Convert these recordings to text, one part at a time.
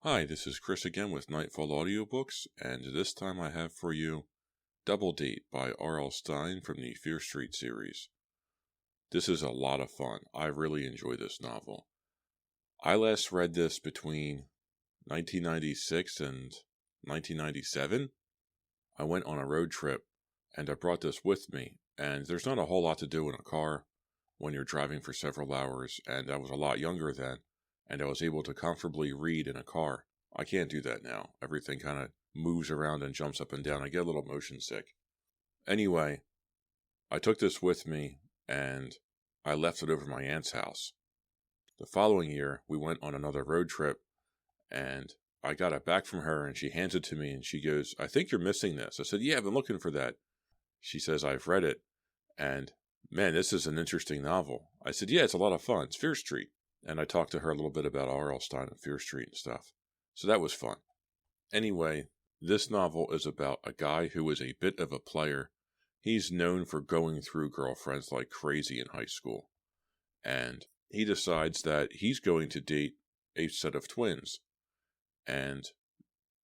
Hi, this is Chris again with Nightfall Audiobooks, and this time I have for you Double Date by R.L. Stine from the Fear Street series. This is a lot of fun. I really enjoy this novel. I last read this between 1996 and 1997. I went on a road trip, and I brought this with me, and there's not a whole lot to do in a car when you're driving for several hours, and I was a lot younger then, and I was able to comfortably read in a car. I can't do that now. Everything kind of moves around and jumps up and down. I get a little motion sick. Anyway, I took this with me, and I left it over my aunt's house. The following year, we went on another road trip, and I got it back from her, and she hands it to me, and she goes, "I think you're missing this." I said, "Yeah, I've been looking for that." She says, "I've read it, and man, this is an interesting novel." I said, "Yeah, it's a lot of fun. It's Fear Street." And I talked to her a little bit about R.L. Stine and Fear Street and stuff. So that was fun. Anyway, this novel is about a guy who is a bit of a player. He's known for going through girlfriends like crazy in high school. And he decides that he's going to date a set of twins. And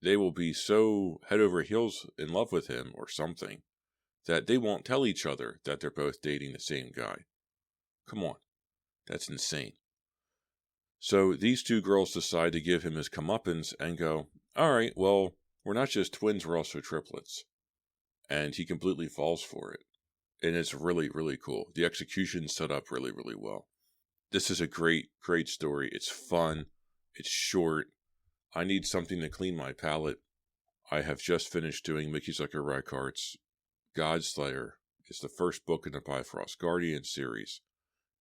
they will be so head over heels in love with him or something that they won't tell each other that they're both dating the same guy. Come on. That's insane. So these two girls decide to give him his comeuppance and go, "All right, well, we're not just twins, we're also triplets." And he completely falls for it. And it's really, really cool. The execution's set up really, really well. This is a great, great story. It's fun. It's short. I need something to clean my palate. I have just finished doing Mickey Zucker Reichardt's Godslayer. It's the first book in the Bifrost Guardian series.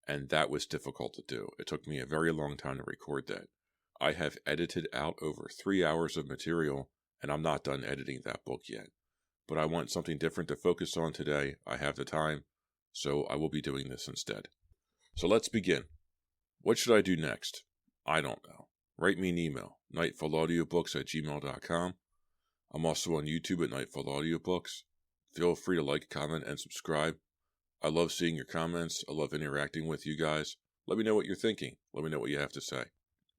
And that was difficult to do. It took me a very long time to record that. I have edited out over 3 hours of material, and I'm not done editing that book yet. But I want something different to focus on today. I have the time, so I will be doing this instead. So let's begin. What should I do next? I don't know. Write me an email, nightfallaudiobooks@gmail.com. I'm also on YouTube at Nightfall Audiobooks. Feel free to like, comment, and subscribe. I love seeing your comments. I love interacting with you guys. Let me know what you're thinking. Let me know what you have to say.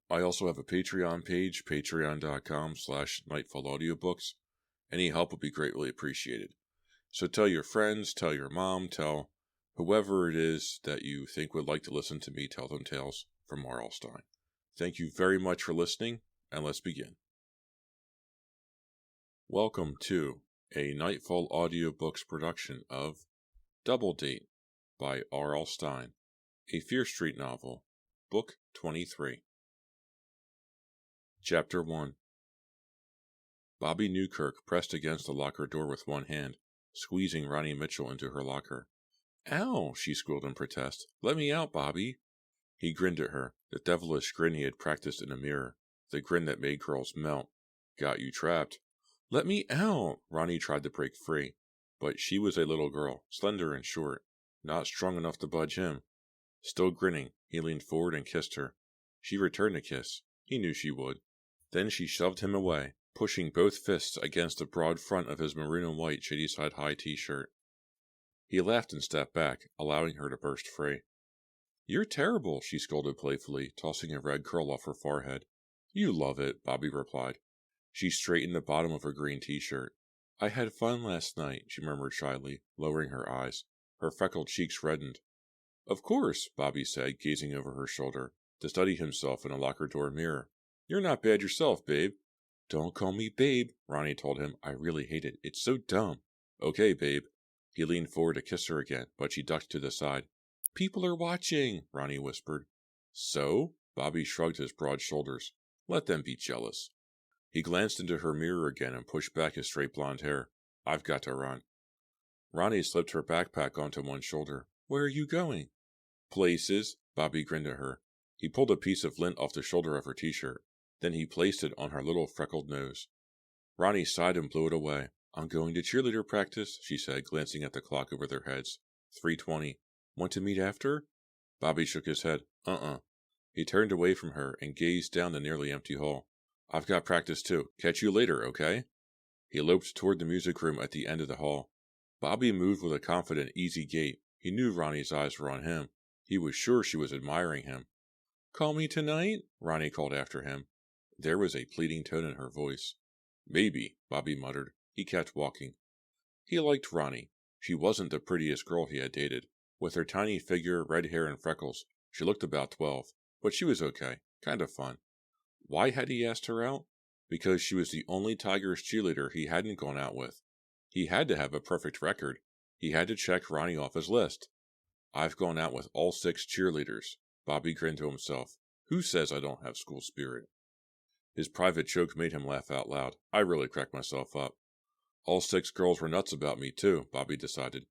I also have a Patreon page, patreon.com/nightfallaudiobooks. Any help would be greatly appreciated. So tell your friends, tell your mom, tell whoever it is that you think would like to listen to me tell them tales from R.L. Stine. Thank you very much for listening, and let's begin. Welcome to a Nightfall Audiobooks production of Double Date by R.L. Stine, a Fear Street novel, Book 23. Chapter 1. Bobby Newkirk pressed against the locker door with one hand, squeezing Ronnie Mitchell into her locker. "Ow!" she squealed in protest. "Let me out, Bobby." He grinned at her, the devilish grin he had practiced in a mirror, the grin that made girls melt. "Got you trapped." "Let me out!" Ronnie tried to break free. But she was a little girl, slender and short, not strong enough to budge him. Still grinning, he leaned forward and kissed her. She returned the kiss. He knew she would. Then she shoved him away, pushing both fists against the broad front of his maroon and white Shadyside High t-shirt. He laughed and stepped back, allowing her to burst free. "You're terrible," she scolded playfully, tossing a red curl off her forehead. "You love it," Bobby replied. She straightened the bottom of her green t-shirt. "I had fun last night," she murmured shyly, lowering her eyes. Her freckled cheeks reddened. "Of course," Bobby said, gazing over her shoulder, to study himself in a locker door mirror. "You're not bad yourself, babe." "Don't call me babe," Ronnie told him. "I really hate it. It's so dumb." "Okay, babe." He leaned forward to kiss her again, but she ducked to the side. "People are watching," Ronnie whispered. "So?" Bobby shrugged his broad shoulders. "Let them be jealous." He glanced into her mirror again and pushed back his straight blonde hair. "I've got to run." Ronnie slipped her backpack onto one shoulder. "Where are you going?" "Places." Bobby grinned at her. He pulled a piece of lint off the shoulder of her t-shirt. Then he placed it on her little freckled nose. Ronnie sighed and blew it away. "I'm going to cheerleader practice," she said, glancing at the clock over their heads. 3:20. "Want to meet after?" Bobby shook his head. He turned away from her and gazed down the nearly empty hall. "I've got practice too. Catch you later, okay?" He loped toward the music room at the end of the hall. Bobby moved with a confident, easy gait. He knew Ronnie's eyes were on him. He was sure she was admiring him. "Call me tonight?" Ronnie called after him. There was a pleading tone in her voice. Maybe, Bobby muttered. He kept walking. He liked Ronnie. She wasn't the prettiest girl he had dated. With her tiny figure, red hair, and freckles, she looked about 12, but she was okay, kind of fun. Why had he asked her out? Because she was the only Tigers cheerleader he hadn't gone out with. He had to have a perfect record. He had to check Ronnie off his list. I've gone out with all 6 cheerleaders. Bobby grinned to himself. Who says I don't have school spirit? His private joke made him laugh out loud. I really cracked myself up. All 6 girls were nuts about me, too, Bobby decided.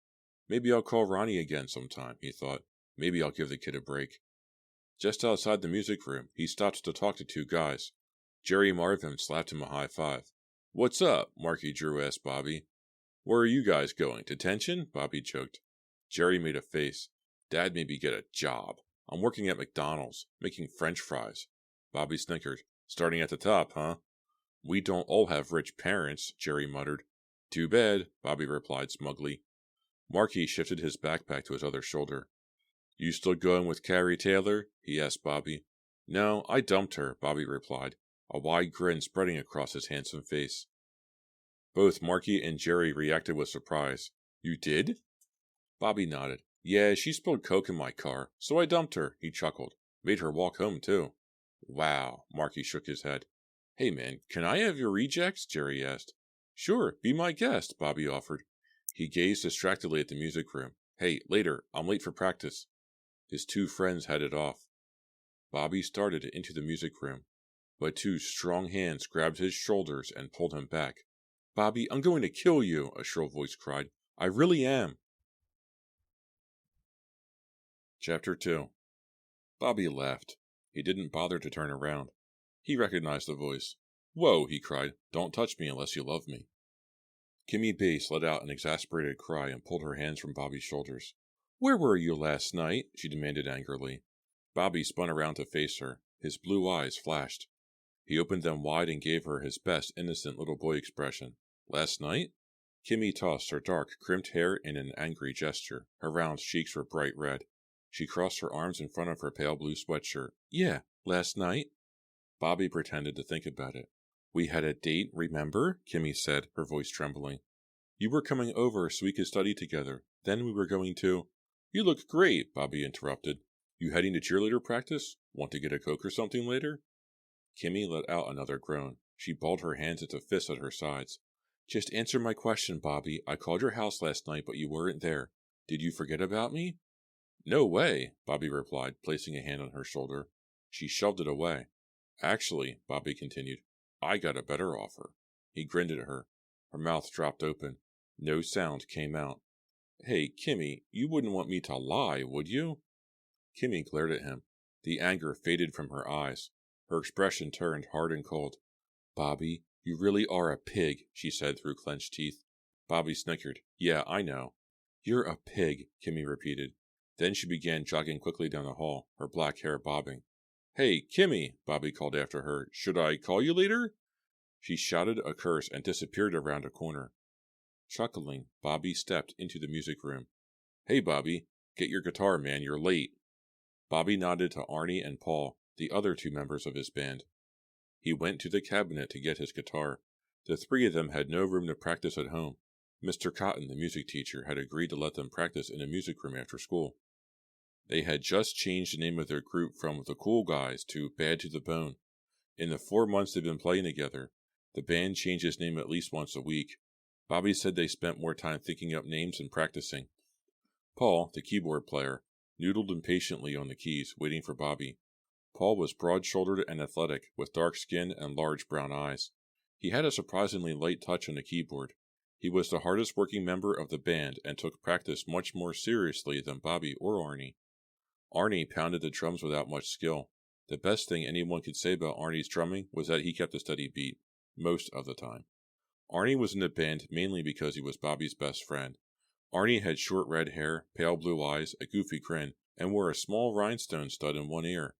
Maybe I'll call Ronnie again sometime, he thought. Maybe I'll give the kid a break. Just outside the music room, he stopped to talk to 2 guys. Jerry Marvin slapped him a high five. What's up? Marky Drew asked Bobby. Where are you guys going? Detention? Bobby joked. Jerry made a face. Dad made me get a job. I'm working at McDonald's, making French fries. Bobby snickered. Starting at the top, huh? We don't all have rich parents, Jerry muttered. Too bad, Bobby replied smugly. Marky shifted his backpack to his other shoulder. You still going with Carrie Taylor? He asked Bobby. No, I dumped her, Bobby replied, a wide grin spreading across his handsome face. Both Marky and Jerry reacted with surprise. You did? Bobby nodded. Yeah, she spilled coke in my car, so I dumped her, he chuckled. Made her walk home, too. Wow, Marky shook his head. Hey man, can I have your rejects? Jerry asked. Sure, be my guest, Bobby offered. He gazed distractedly at the music room. Hey, later, I'm late for practice. His 2 friends headed off. Bobby started into the music room, but 2 strong hands grabbed his shoulders and pulled him back. Bobby, I'm going to kill you, a shrill voice cried. I really am. Chapter 2. Bobby laughed. He didn't bother to turn around. He recognized the voice. Whoa, he cried. Don't touch me unless you love me. Kimmy Bass let out an exasperated cry and pulled her hands from Bobby's shoulders. Where were you last night? She demanded angrily. Bobby spun around to face her. His blue eyes flashed. He opened them wide and gave her his best innocent little boy expression. Last night? Kimmy tossed her dark, crimped hair in an angry gesture. Her round cheeks were bright red. She crossed her arms in front of her pale blue sweatshirt. Yeah, last night. Bobby pretended to think about it. We had a date, remember? Kimmy said, her voice trembling. You were coming over so we could study together. Then we were going to... You look great, Bobby interrupted. You heading to cheerleader practice? Want to get a Coke or something later? Kimmy let out another groan. She balled her hands into fists at her sides. Just answer my question, Bobby. I called your house last night, but you weren't there. Did you forget about me? No way, Bobby replied, placing a hand on her shoulder. She shoved it away. Actually, Bobby continued, I got a better offer. He grinned at her. Her mouth dropped open. No sound came out. Hey, Kimmy, you wouldn't want me to lie, would you? Kimmy glared at him. The anger faded from her eyes. Her expression turned hard and cold. Bobby, you really are a pig, she said through clenched teeth. Bobby snickered. Yeah, I know. You're a pig, Kimmy repeated. Then she began jogging quickly down the hall, her black hair bobbing. Hey, Kimmy, Bobby called after her. Should I call you later? She shouted a curse and disappeared around a corner. Chuckling, Bobby stepped into the music room. Hey, Bobby, get your guitar, man, you're late. Bobby nodded to Arnie and Paul, the other 2 members of his band. He went to the cabinet to get his guitar. The 3 of them had no room to practice at home. Mr. Cotton, the music teacher, had agreed to let them practice in a music room after school. They had just changed the name of their group from The Cool Guys to Bad to the Bone. In the 4 months they'd been playing together, the band changed its name at least once a week. Bobby said they spent more time thinking up names and practicing. Paul, the keyboard player, noodled impatiently on the keys, waiting for Bobby. Paul was broad-shouldered and athletic, with dark skin and large brown eyes. He had a surprisingly light touch on the keyboard. He was the hardest-working member of the band and took practice much more seriously than Bobby or Arnie. Arnie pounded the drums without much skill. The best thing anyone could say about Arnie's drumming was that he kept a steady beat, most of the time. Arnie was in the band mainly because he was Bobby's best friend. Arnie had short red hair, pale blue eyes, a goofy grin, and wore a small rhinestone stud in one ear.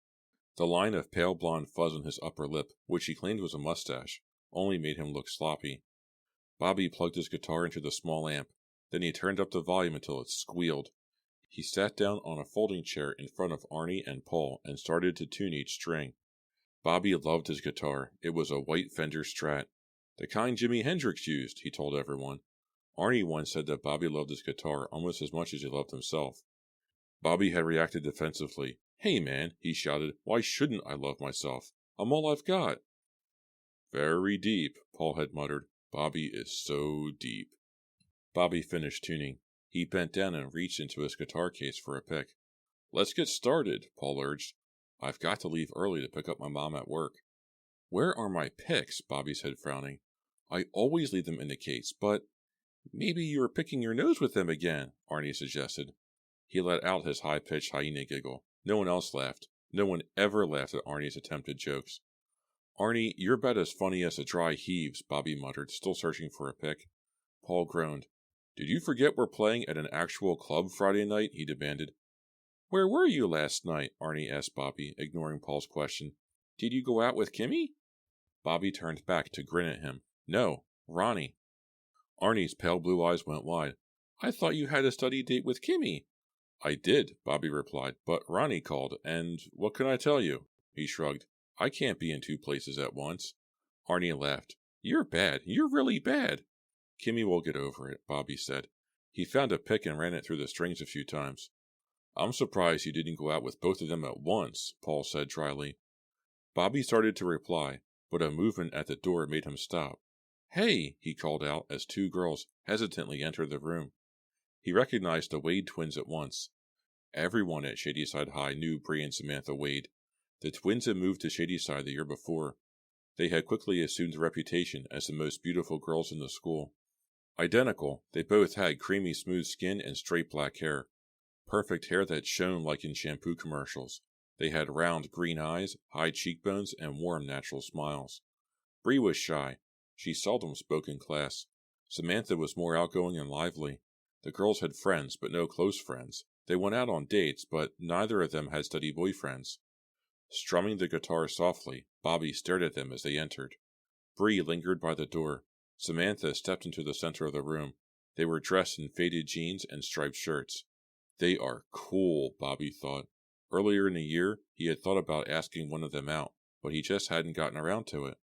The line of pale blonde fuzz on his upper lip, which he claimed was a mustache, only made him look sloppy. Bobby plugged his guitar into the small amp. Then he turned up the volume until it squealed. He sat down on a folding chair in front of Arnie and Paul and started to tune each string. Bobby loved his guitar. It was a white Fender Strat. The kind Jimi Hendrix used, he told everyone. Arnie once said that Bobby loved his guitar almost as much as he loved himself. Bobby had reacted defensively. "Hey man," he shouted, "why shouldn't I love myself? I'm all I've got." "Very deep," Paul had muttered. "Bobby is so deep." Bobby finished tuning. He bent down and reached into his guitar case for a pick. "Let's get started," Paul urged. "I've got to leave early to pick up my mom at work." "Where are my picks?" Bobby said, frowning. "I always leave them in the case, but maybe you were picking your nose with them again," Arnie suggested. He let out his high-pitched hyena giggle. No one else laughed. No one ever laughed at Arnie's attempted jokes. "Arnie, you're about as funny as the dry heaves," Bobby muttered, still searching for a pick. Paul groaned. "Did you forget we're playing at an actual club Friday night?" he demanded. "Where were you last night?" Arnie asked Bobby, ignoring Paul's question. "Did you go out with Kimmy?" Bobby turned back to grin at him. "No, Ronnie." Arnie's pale blue eyes went wide. "I thought you had a study date with Kimmy." "I did," Bobby replied, "but Ronnie called, and what can I tell you?" He shrugged. "I can't be in two places at once." Arnie laughed. "You're bad. You're really bad." "Kimmy will get over it," Bobby said. He found a pick and ran it through the strings a few times. "I'm surprised you didn't go out with both of them at once," Paul said dryly. Bobby started to reply, but a movement at the door made him stop. "Hey!" he called out as two girls hesitantly entered the room. He recognized the Wade twins at once. Everyone at Shadyside High knew Bree and Samantha Wade. The twins had moved to Shadyside the year before. They had quickly assumed a reputation as the most beautiful girls in the school. Identical, they both had creamy smooth skin and straight black hair. Perfect hair that shone like in shampoo commercials. They had round green eyes, high cheekbones, and warm natural smiles. Bree was shy. She seldom spoke in class. Samantha was more outgoing and lively. The girls had friends, but no close friends. They went out on dates, but neither of them had steady boyfriends. Strumming the guitar softly, Bobby stared at them as they entered. Bree lingered by the door. Samantha stepped into the center of the room. They were dressed in faded jeans and striped shirts. They are cool, Bobby thought. Earlier in the year, he had thought about asking one of them out, but he just hadn't gotten around to it.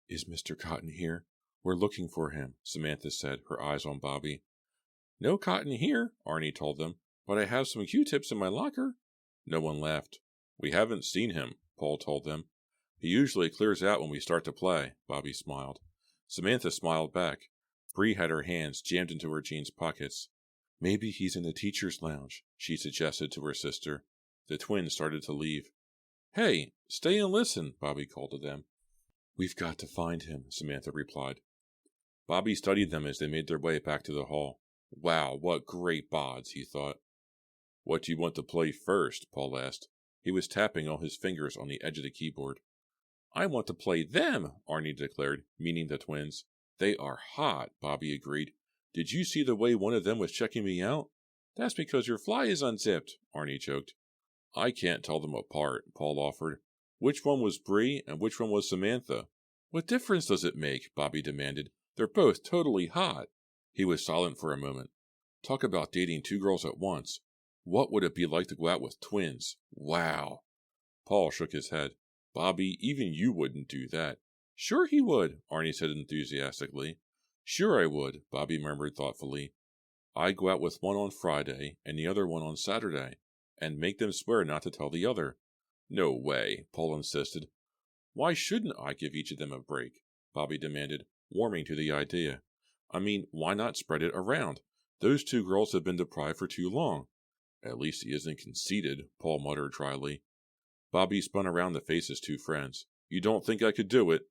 "Is Mr. Cotton here? We're looking for him," Samantha said, her eyes on Bobby. "No Cotton here," Arnie told them, "but I have some Q-tips in my locker." No one laughed. "We haven't seen him," Paul told them. "He usually clears out when we start to play," Bobby smiled. Samantha smiled back. Bree had her hands jammed into her jeans pockets. "Maybe he's in the teacher's lounge," she suggested to her sister. The twins started to leave. "Hey, stay and listen," Bobby called to them. "We've got to find him," Samantha replied. Bobby studied them as they made their way back to the hall. "Wow, what great bods," he thought. "What do you want to play first?" Paul asked. He was tapping all his fingers on the edge of the keyboard. "I want to play them," Arnie declared, meaning the twins. "They are hot," Bobby agreed. "Did you see the way one of them was checking me out?" "That's because your fly is unzipped," Arnie joked. "I can't tell them apart," Paul offered. "Which one was Bree and which one was Samantha?" "What difference does it make?" Bobby demanded. "They're both totally hot." He was silent for a moment. Talk about dating two girls at once. What would it be like to go out with twins? Wow. Paul shook his head. "Bobby, even you wouldn't do that." "Sure he would," Arnie said enthusiastically. "Sure I would," Bobby murmured thoughtfully. "I go out with one on Friday and the other one on Saturday, and make them swear not to tell the other." "No way," Paul insisted. "Why shouldn't I give each of them a break?" Bobby demanded, warming to the idea. "I mean, why not spread it around? Those two girls have been deprived for too long." "At least he isn't conceited," Paul muttered dryly. Bobby spun around to face his two friends. "You don't think I could do it?"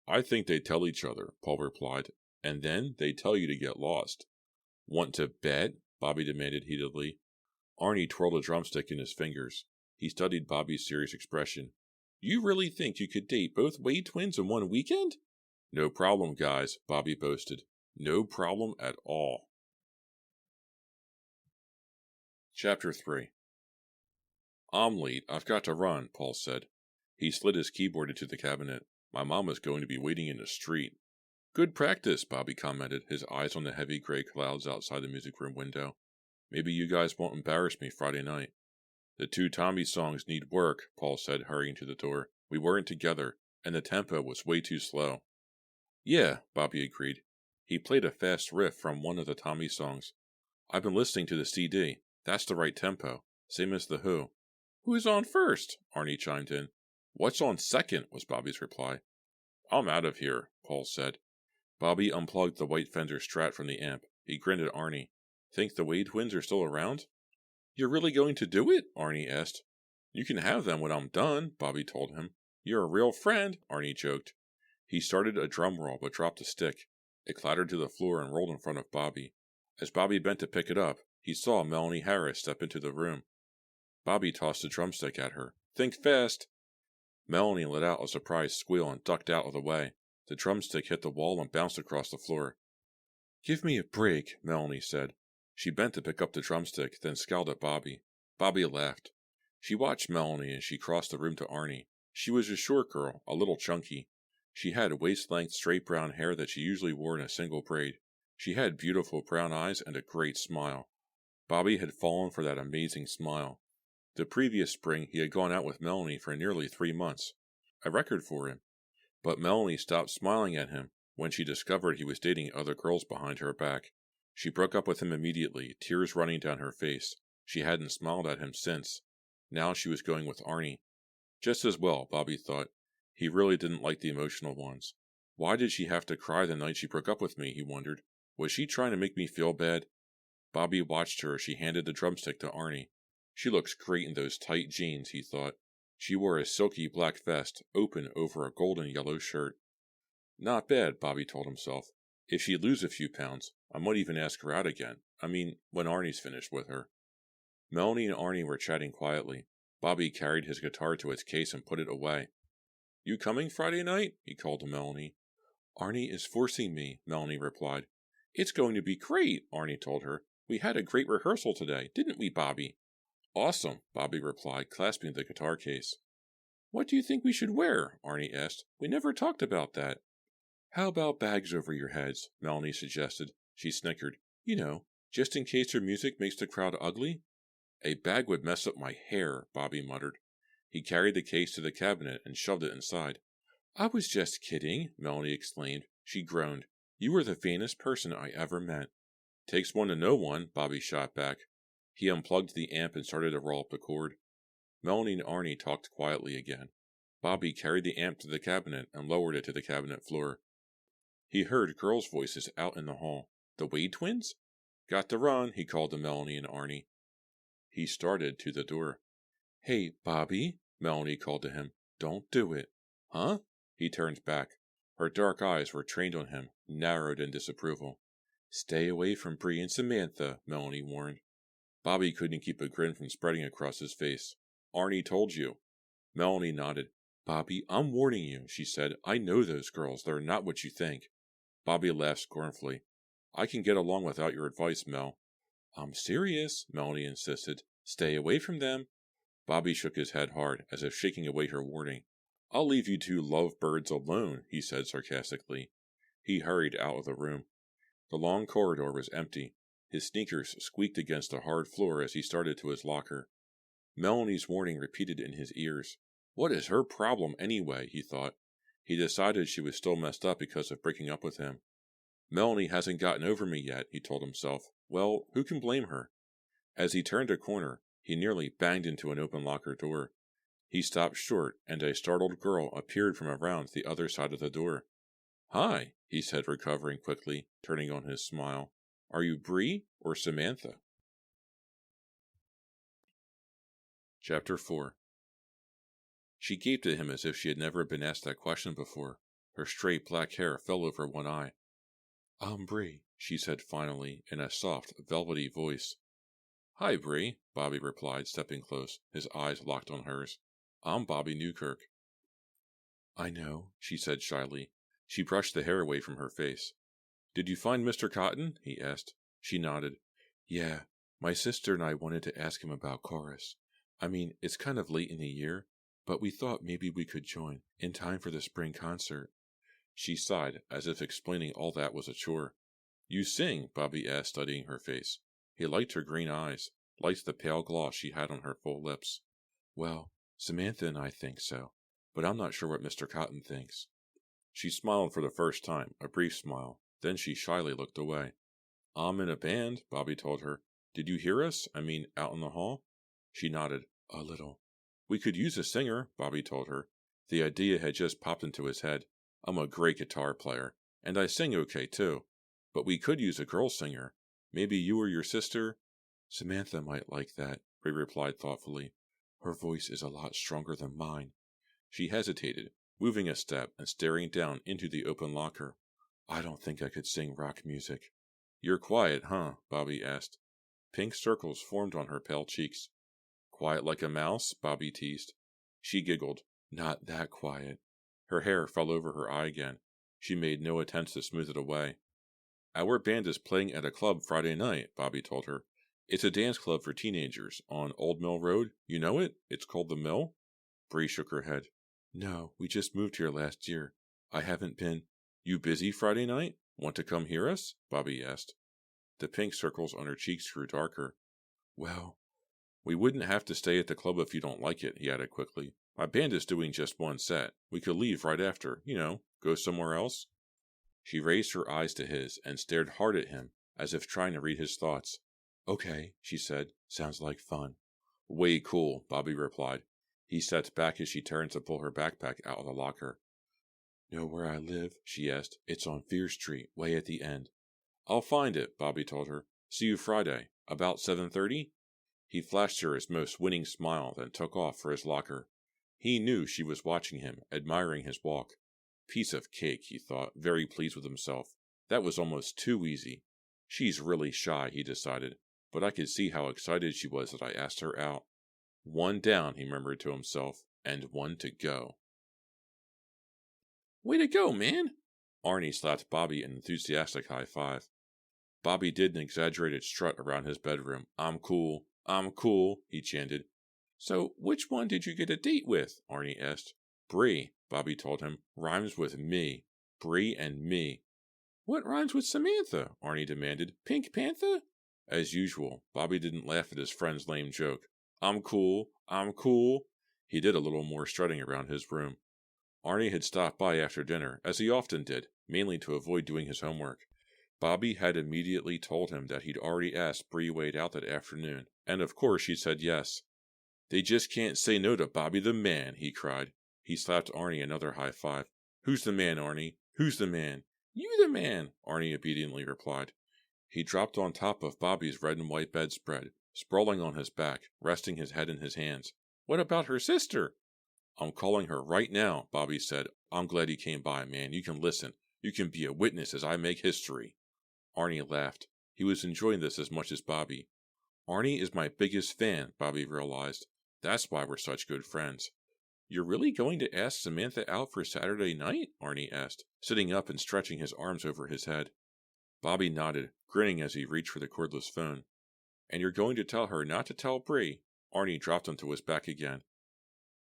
"I think they tell each other," Paul replied, "and then they tell you to get lost." "Want to bet?" Bobby demanded heatedly. Arnie twirled a drumstick in his fingers. He studied Bobby's serious expression. "You really think you could date both Wade twins in one weekend?" "No problem, guys," Bobby boasted. "No problem at all." Chapter 3. "I'm late. I've got to run," Paul said. He slid his keyboard into the cabinet. "My mom is going to be waiting in the street." "Good practice," Bobby commented, his eyes on the heavy gray clouds outside the music room window. "Maybe you guys won't embarrass me Friday night." "The two Tommy songs need work," Paul said, hurrying to the door. We weren't together, and the tempo was way too slow. Yeah, Bobby agreed. He played a fast riff from one of the Tommy songs. I've been listening to the CD. That's the right tempo, same as The Who. Who's on first? Arnie chimed in. What's on second? Was Bobby's reply. I'm out of here, Paul said. Bobby unplugged the white Fender Strat from the amp. He grinned at Arnie. Think the Wade twins are still around? You're really going to do it? Arnie asked. You can have them when I'm done, Bobby told him. You're a real friend, Arnie joked. He started a drum roll but dropped a stick. It clattered to the floor and rolled in front of Bobby. As Bobby bent to pick it up, he saw Melanie Harris step into the room. Bobby tossed the drumstick at her. Think fast! Melanie let out a surprised squeal and ducked out of the way. The drumstick hit the wall and bounced across the floor. Give me a break, Melanie said. She bent to pick up the drumstick, then scowled at Bobby. Bobby laughed. She watched Melanie as she crossed the room to Arnie. She was a short girl, a little chunky. She had waist-length straight brown hair that she usually wore in a single braid. She had beautiful brown eyes and a great smile. Bobby had fallen for that amazing smile. The previous spring, he had gone out with Melanie for nearly 3 months. A record for him. But Melanie stopped smiling at him when she discovered he was dating other girls behind her back. She broke up with him immediately, tears running down her face. She hadn't smiled at him since. Now she was going with Arnie. Just as well, Bobby thought. He really didn't like the emotional ones. Why did she have to cry the night she broke up with me, he wondered. Was she trying to make me feel bad? Bobby watched her as she handed the drumstick to Arnie. She looks great in those tight jeans, he thought. She wore a silky black vest, open over a golden yellow shirt. Not bad, Bobby told himself. If she'd lose a few pounds, I might even ask her out again. When Arnie's finished with her. Melanie and Arnie were chatting quietly. Bobby carried his guitar to its case and put it away. You coming Friday night? He called to Melanie. Arnie is forcing me, Melanie replied. It's going to be great, Arnie told her. We had a great rehearsal today, didn't we, Bobby? Awesome, Bobby replied, clasping the guitar case. What do you think we should wear? Arnie asked. We never talked about that. How about bags over your heads? Melanie suggested. She snickered. You know, just in case your music makes the crowd ugly. A bag would mess up my hair, Bobby muttered. He carried the case to the cabinet and shoved it inside. I was just kidding, Melanie exclaimed. She groaned. You were the vainest person I ever met. Takes one to know one, Bobby shot back. He unplugged the amp and started to roll up the cord. Melanie and Arnie talked quietly again. Bobby carried the amp to the cabinet and lowered it to the cabinet floor. He heard girls' voices out in the hall. The Wade twins? Got to run, he called to Melanie and Arnie. He started to the door. Hey, Bobby, Melanie called to him. Don't do it. Huh? He turned back. Her dark eyes were trained on him, narrowed in disapproval. Stay away from Bree and Samantha, Melanie warned. Bobby couldn't keep a grin from spreading across his face. Arnie told you. Melanie nodded. Bobby, I'm warning you, she said. I know those girls. They're not what you think. Bobby laughed scornfully. I can get along without your advice, Mel. I'm serious, Melanie insisted. Stay away from them. Bobby shook his head hard, as if shaking away her warning. I'll leave you two lovebirds alone, he said sarcastically. He hurried out of the room. The long corridor was empty. His sneakers squeaked against the hard floor as he started to his locker. Melanie's warning repeated in his ears. What is her problem anyway, he thought. He decided she was still messed up because of breaking up with him. Melanie hasn't gotten over me yet, he told himself. Well, who can blame her? As he turned a corner, he nearly banged into an open locker door. He stopped short, and a startled girl appeared from around the other side of the door. Hi, he said, recovering quickly, turning on his smile. Are you Bree or Samantha? Chapter 4. She gaped at him as if she had never been asked that question before. Her straight black hair fell over one eye. I'm Bree, she said finally, in a soft, velvety voice. Hi, Bree, Bobby replied, stepping close, his eyes locked on hers. I'm Bobby Newkirk. I know, she said shyly. She brushed the hair away from her face. Did you find Mr. Cotton? He asked. She nodded. Yeah, my sister and I wanted to ask him about chorus. It's kind of late in the year, but we thought maybe we could join, in time for the spring concert. She sighed, as if explaining all that was a chore. You sing? Bobby asked, studying her face. He liked her green eyes, liked the pale gloss she had on her full lips. Well, Samantha and I think so. but I'm not sure what Mr. Cotton thinks." She smiled for the first time, a brief smile. Then she shyly looked away. "I'm in a band," Bobby told her. "Did you hear us? I mean, out in the hall?" She nodded. "A little." "We could use a singer," Bobby told her. The idea had just popped into his head. "I'm a great guitar player, and I sing okay, too. But we could use a girl singer. Maybe you or your sister—" "Samantha might like that," Bree replied thoughtfully. "Her voice is a lot stronger than mine." She hesitated, moving a step and staring down into the open locker. "I don't think I could sing rock music." "You're quiet, huh?" Bobby asked. Pink circles formed on her pale cheeks. "Quiet like a mouse?" Bobby teased. She giggled. "Not that quiet." Her hair fell over her eye again. She made no attempt to smooth it away. "Our band is playing at a club Friday night," Bobby told her. "It's a dance club for teenagers on Old Mill Road. You know it? It's called The Mill?" Bree shook her head. "No, we just moved here last year. I haven't been—" "You busy Friday night? Want to come hear us?" Bobby asked. The pink circles on her cheeks grew darker. "Well, we wouldn't have to stay at the club if you don't like it," he added quickly. "My band is doing just one set. We could leave right after, go somewhere else." She raised her eyes to his and stared hard at him, as if trying to read his thoughts. "Okay," she said. "Sounds like fun." "Way cool," Bobby replied. He stepped back as she turned to pull her backpack out of the locker. "Know where I live?" she asked. "It's on Fear Street, way at the end." "I'll find it," Bobby told her. "See you Friday. About 7:30? He flashed her his most winning smile, then took off for his locker. He knew she was watching him, admiring his walk. Piece of cake, he thought, very pleased with himself. That was almost too easy. She's really shy, he decided, but I could see how excited she was that I asked her out. One down, he murmured to himself, and one to go. "Way to go, man!" Arnie slapped Bobby an enthusiastic high five. Bobby did an exaggerated strut around his bedroom. "I'm cool, he chanted. "So, which one did you get a date with?" Arnie asked. "Bree," Bobby told him. "Rhymes with me. Bree and me." "What rhymes with Samantha?" Arnie demanded. "Pink Panther?" As usual, Bobby didn't laugh at his friend's lame joke. I'm cool. He did a little more strutting around his room. Arnie had stopped by after dinner, as he often did, mainly to avoid doing his homework. Bobby had immediately told him that he'd already asked Bree Wade out that afternoon, and of course she said yes. "They just can't say no to Bobby the man," he cried. He slapped Arnie another high five. "Who's the man, Arnie? Who's the man?" "You the man," Arnie obediently replied. He dropped on top of Bobby's red and white bedspread, sprawling on his back, resting his head in his hands. "What about her sister?" "I'm calling her right now," Bobby said. "I'm glad you came by, man. You can listen. You can be a witness as I make history." Arnie laughed. He was enjoying this as much as Bobby. "Arnie is my biggest fan," Bobby realized. "That's why we're such good friends." "You're really going to ask Samantha out for Saturday night?" Arnie asked, sitting up and stretching his arms over his head. Bobby nodded, grinning as he reached for the cordless phone. "And you're going to tell her not to tell Bree?" Arnie dropped onto his back again.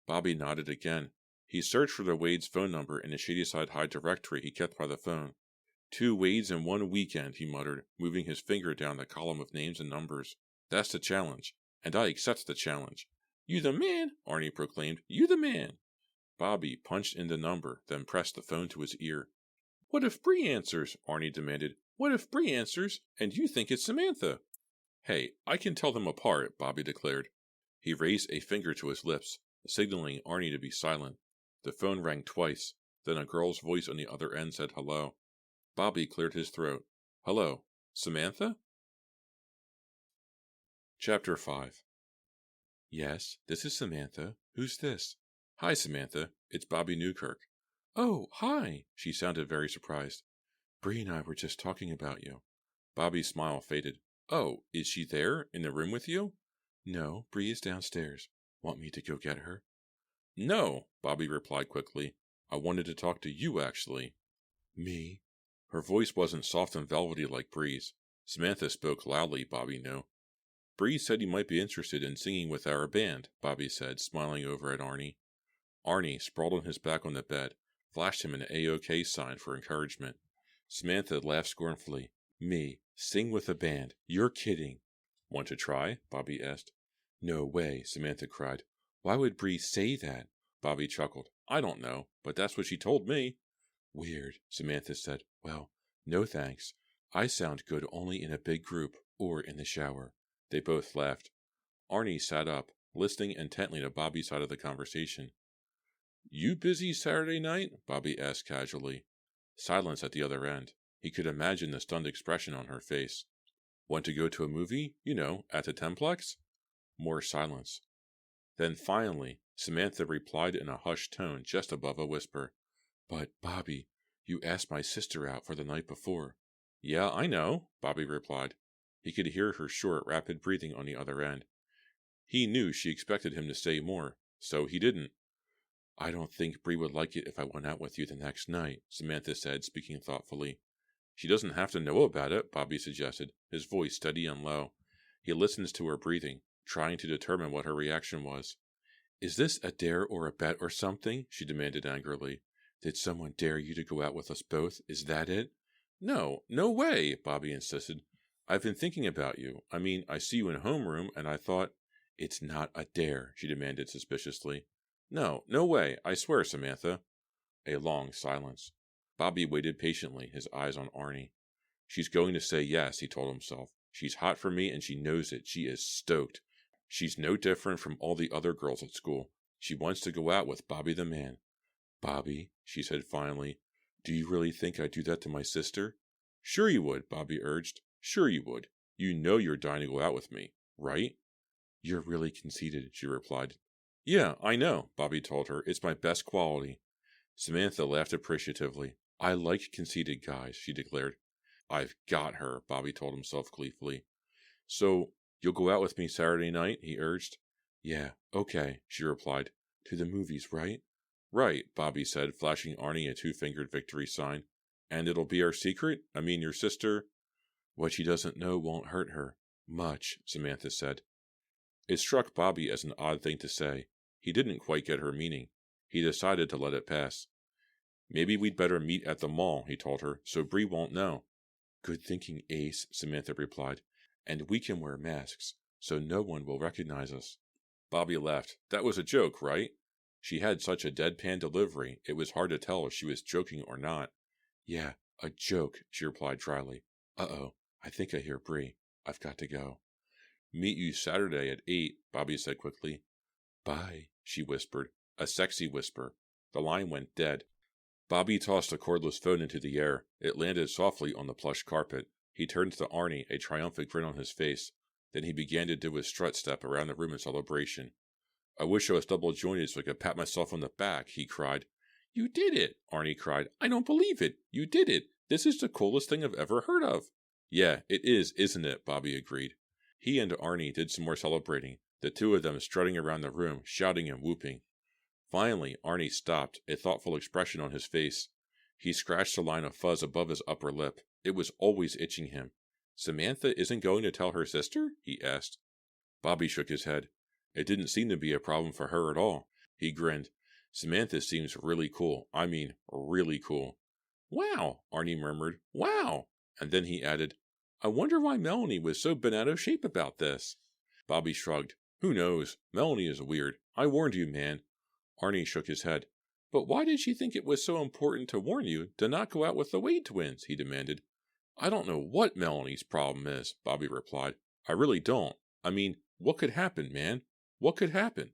Bobby nodded again. He searched for the Wade's phone number in the Shadyside High directory he kept by the phone. 2 Wades in 1 weekend, he muttered, moving his finger down the column of names and numbers. "That's the challenge, and I accept the challenge." "You the man!" Arnie proclaimed. "You the man!" Bobby punched in the number, then pressed the phone to his ear. "What if Bree answers?" Arnie demanded. "What if Bree answers, and you think it's Samantha?" "Hey, I can tell them apart," Bobby declared. He raised a finger to his lips, signaling Arnie to be silent. The phone rang twice, then a girl's voice on the other end said hello. Bobby cleared his throat. "Hello, Samantha?" Chapter 5. "Yes, this is Samantha. Who's this?" "Hi, Samantha. It's Bobby Newkirk." "Oh, hi." She sounded very surprised. "Bree and I were just talking about you." Bobby's smile faded. "Oh, is she there, in the room with you?" "No, Bree is downstairs. Want me to go get her?" "No," Bobby replied quickly. "I wanted to talk to you, actually." "Me?" Her voice wasn't soft and velvety like Bree's. Samantha spoke loudly, Bobby knew. "Bree said you might be interested in singing with our band," Bobby said, smiling over at Arnie. Arnie, sprawled on his back on the bed, flashed him an A-OK sign for encouragement. Samantha laughed scornfully. "Me, sing with a band? You're kidding." "Want to try?" Bobby asked. "No way," Samantha cried. "Why would Bree say that? Bobby chuckled. I don't know, but that's what she told me. Weird, Samantha said. Well, no thanks. I sound good only in a big group or in the shower. They both laughed. Arnie sat up, listening intently to Bobby's side of the conversation. You busy Saturday night? Bobby asked casually. Silence at the other end. He could imagine the stunned expression on her face. Want to go to a movie? You know, at the Templex? More silence. Then finally, Samantha replied in a hushed tone just above a whisper. But, Bobby, you asked my sister out for the night before. Yeah, I know, Bobby replied. He could hear her short, rapid breathing on the other end. He knew she expected him to say more, so he didn't. I don't think Bree would like it if I went out with you the next night, Samantha said, speaking thoughtfully. She doesn't have to know about it, Bobby suggested, his voice steady and low. He listens to her breathing, trying to determine what her reaction was. Is this a dare or a bet or something? She demanded angrily. Did someone dare you to go out with us both? Is that it? No, no way, Bobby insisted. I've been thinking about you. I mean, I see you in homeroom, and I thought... It's not a dare, she demanded suspiciously. No, no way, I swear, Samantha. A long silence. Bobby waited patiently, his eyes on Arnie. She's going to say yes, he told himself. She's hot for me, and she knows it. She is stoked. She's no different from all the other girls at school. She wants to go out with Bobby the man. Bobby, she said finally, do you really think I'd do that to my sister? Sure you would, Bobby urged. Sure you would. You know you're dying to go out with me, right? You're really conceited, she replied. Yeah, I know, Bobby told her. It's my best quality. Samantha laughed appreciatively. I like conceited guys, she declared. I've got her, Bobby told himself gleefully. So, you'll go out with me Saturday night? He urged. Yeah, okay, she replied. To the movies, right? Right, Bobby said, flashing Arnie a two-fingered victory sign. And it'll be our secret? I mean, your sister? What she doesn't know won't hurt her. Much, Samantha said. It struck Bobby as an odd thing to say. He didn't quite get her meaning. He decided to let it pass. Maybe we'd better meet at the mall, he told her, so Bree won't know. Good thinking, Ace, Samantha replied. And we can wear masks, so no one will recognize us. Bobby laughed. That was a joke, right? She had such a deadpan delivery, it was hard to tell if she was joking or not. Yeah, a joke, she replied dryly. Uh-oh, I think I hear Bree. I've got to go. Meet you Saturday at 8, Bobby said quickly. Bye, she whispered, a sexy whisper. The line went dead. Bobby tossed a cordless phone into the air. It landed softly on the plush carpet. He turned to Arnie, a triumphant grin on his face. Then he began to do his strut step around the room in celebration. I wish I was double-jointed so I could pat myself on the back, he cried. You did it, Arnie cried. I don't believe it. You did it. This is the coolest thing I've ever heard of. Yeah, it is, isn't it? Bobby agreed. He and Arnie did some more celebrating, the two of them strutting around the room, shouting and whooping. Finally, Arnie stopped, a thoughtful expression on his face. He scratched a line of fuzz above his upper lip. It was always itching him. Samantha isn't going to tell her sister? He asked. Bobby shook his head. It didn't seem to be a problem for her at all. He grinned. Samantha seems really cool. I mean, really cool. Wow, Arnie murmured. Wow. And then he added, I wonder why Melanie was so bent out of shape about this. Bobby shrugged. Who knows? Melanie is weird. I warned you, man. Arnie shook his head. But why did she think it was so important to warn you to not go out with the Wade twins? He demanded. I don't know what Melanie's problem is, Bobby replied. I really don't. I mean, what could happen, man? What could happen?